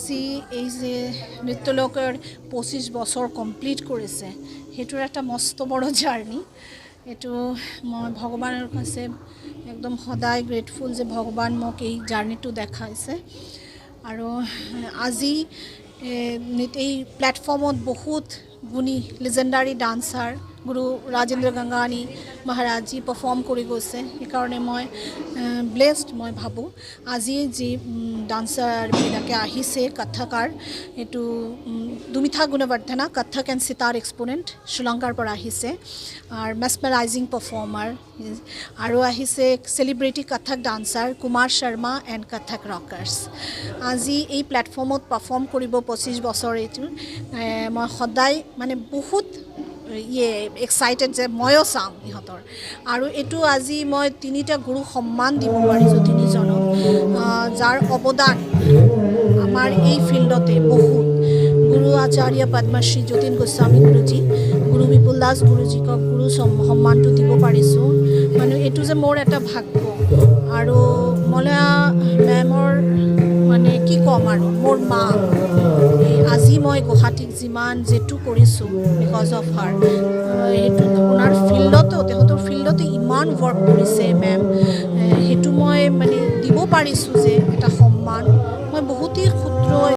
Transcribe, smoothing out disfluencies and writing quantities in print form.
আজি এই যে নৃত্যলোকৰ 25 বছৰ কমপ্লিট কৰিছে হেতুৰ একটা মস্ত বড় জাৰ্নি এটো মই ভগৱানৰ কাছে একদম সদায় গ্ৰেটফুল যে ভগৱান মোক এই জাৰ্নিটো দেখাইছে আৰু আজি এই প্ল্যাটফৰ্মত বহুত গুণী লেজেণ্ডাৰী ডান্সাৰ গুৰু ৰাজেন্দ্ৰ গংগানী মহাৰাজজি পাৰফৰ্ম কৰি গৈছে সেইকাৰণে মই ব্লেসড মই ভাবো আজি যি ডান্সাৰ বিলাকে আহিছে কথকাৰ এটো দুমিথা গুণৱৰ্ধনা কথক এণ্ড সিতাৰ এক্সপোনেণ্ট শ্ৰীলংকাৰ পৰা আহিছে আৰু মেসমেৰাইজিং পাৰফৰ্মাৰ আৰু আহিছে সেলিব্ৰিটি কথক ডান্সাৰ কুমাৰ শৰ্মা এণ্ড কথক ৰকাৰ্ছ আজি এই প্ল্যাটফৰ্মত পাৰফৰ্ম কৰিব 25 বছৰ এটো মই সদায় মানে বহুত এক্সাইটেড যে ময়ো চাম ইহঁতৰ আৰু এটো আজি মই তিনিটা গুৰু সন্মান দিব পাৰিছো তিনিজনক যাৰ অৱদান আমাৰ এই ফিল্ডতে বহুত গুৰু আচাৰ্য পদ্মশ্ৰী যতীন গোস্বামী গুৰুজী গুৰু বিপুল দাস গুৰুজীক গুৰু সন্মানটো দিব পাৰিছো মানে এটো যে মোৰ এটা ভাগ্য আৰু মলা মেমৰ মানে কি কম আৰু মোৰ মা আজি মই গুৱাহাটীত যিমান যেটো কৰিছো বিকজ অফ হাৰ এটো ওনাৰ ফিল্ডতো তেহতৰ ফিল্ডতে ইমান ওয়াৰ্ক কৰিছে মেম হেতু মই মানে দিব পাৰিছো যে এটা সন্মান